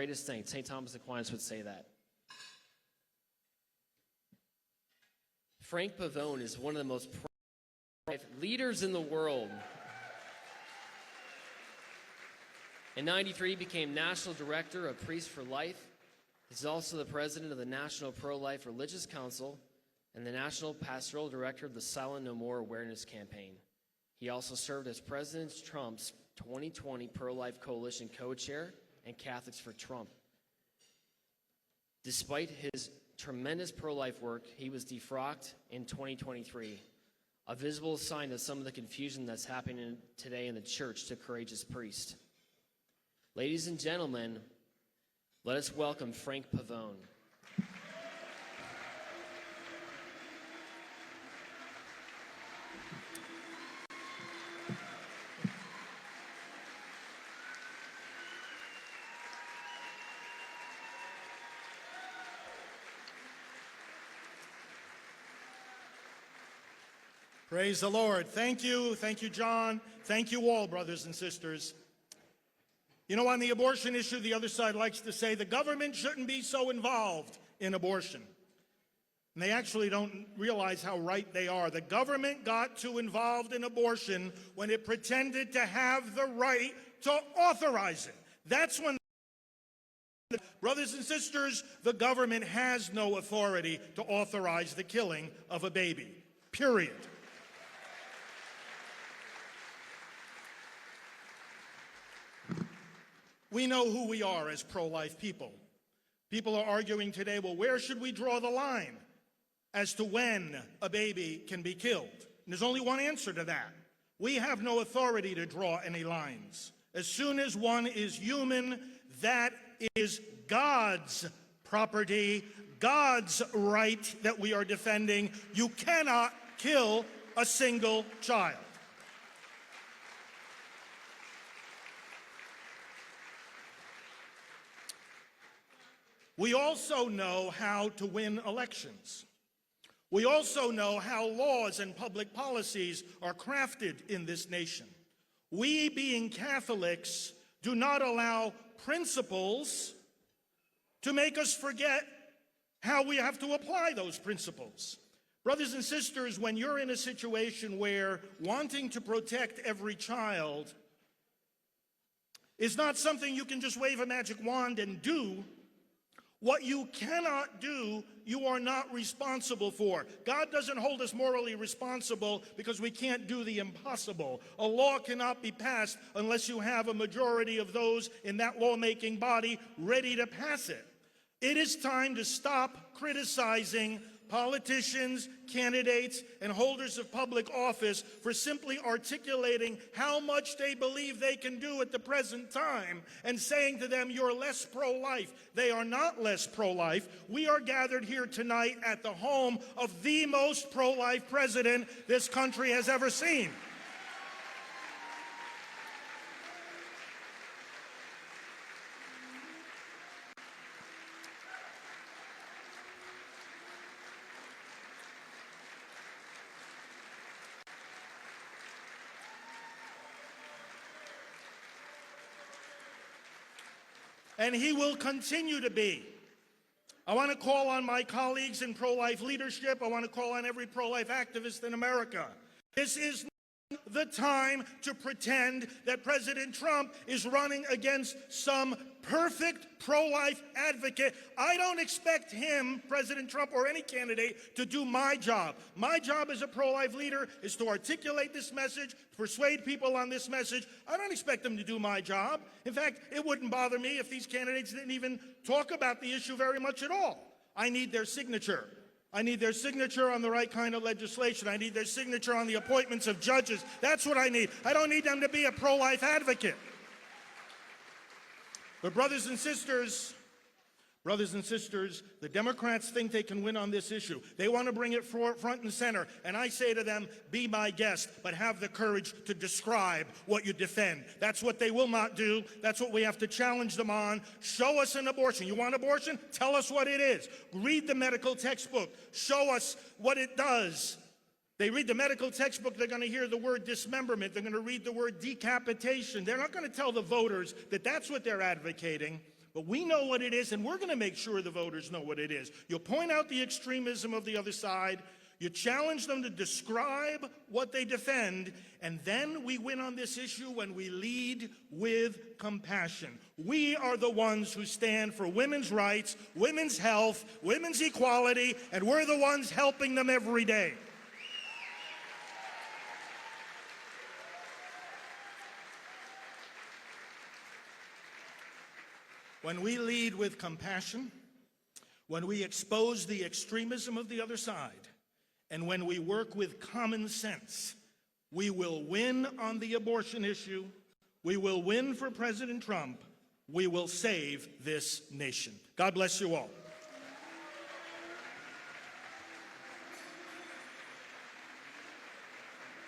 brightest thing. St. Thomas Aquinas would say that. Frank Pavone is one of the most pro-life leaders in the world. In '93, he became National Director of Priests for Life. He's also the president of the National Pro-Life Religious Council and the National Pastoral Director of the Silent No More Awareness Campaign. He also served as President Trump's 2020 Pro-Life Coalition co-chair and Catholics for Trump. Despite his tremendous pro-life work, he was defrocked in 2023, a visible sign of some of the confusion that's happening today in the church to courageous priests. Ladies and gentlemen, let us welcome Frank Pavone. Praise the Lord. Thank you, John. Thank you all, brothers and sisters. You know, on the abortion issue, the other side likes to say the government shouldn't be so involved in abortion. And they actually don't realize how right they are. The government got too involved in abortion when it pretended to have the right to authorize it. That's when, brothers and sisters, the government has no authority to authorize the killing of a baby, period. We know who we are as pro-life people. People are arguing today, well, where should we draw the line as to when a baby can be killed? And there's only one answer to that. We have no authority to draw any lines. As soon as one is human, that is God's property, God's right that we are defending. You cannot kill a single child. We also know how to win elections. We also know how laws and public policies are crafted in this nation. We, being Catholics, do not allow principles to make us forget how we have to apply those principles. Brothers and sisters, when you're in a situation where wanting to protect every child is not something you can just wave a magic wand and do, what you cannot do, you are not responsible for. God doesn't hold us morally responsible because we can't do the impossible. A law cannot be passed unless you have a majority of those in that lawmaking body ready to pass it. It is time to stop criticizing politicians, candidates, and holders of public office for simply articulating how much they believe they can do at the present time and saying to them, you're less pro-life. They are not less pro-life. We are gathered here tonight at the home of the most pro-life president this country has ever seen. And he will continue to be. I want to call on my colleagues in pro-life leadership. I want to call on every pro-life activist in America. This is not the time to pretend that President Trump is running against some perfect pro-life advocate. I don't expect him, President Trump, or any candidate, to do my job. My job as a pro-life leader is to articulate this message, persuade people on this message. I don't expect them to do my job. In fact, it wouldn't bother me if these candidates didn't even talk about the issue very much at all. I need their signature. I need their signature on the right kind of legislation. I need their signature on the appointments of judges. That's what I need. I don't need them to be a pro-life advocate. But brothers and sisters, the Democrats think they can win on this issue. They want to bring it front and center. And I say to them, be my guest, but have the courage to describe what you defend. That's what they will not do. That's what we have to challenge them on. Show us an abortion. You want abortion? Tell us what it is. Read the medical textbook. Show us what it does. They read the medical textbook, they're going to hear the word dismemberment, they're going to read the word decapitation. They're not going to tell the voters that that's what they're advocating. But we know what it is, and we're going to make sure the voters know what it is. You point out the extremism of the other side, you challenge them to describe what they defend, and then we win on this issue when we lead with compassion. We are the ones who stand for women's rights, women's health, women's equality, and we're the ones helping them every day. When we lead with compassion, when we expose the extremism of the other side, and when we work with common sense, we will win on the abortion issue, we will win for President Trump, we will save this nation. God bless you all.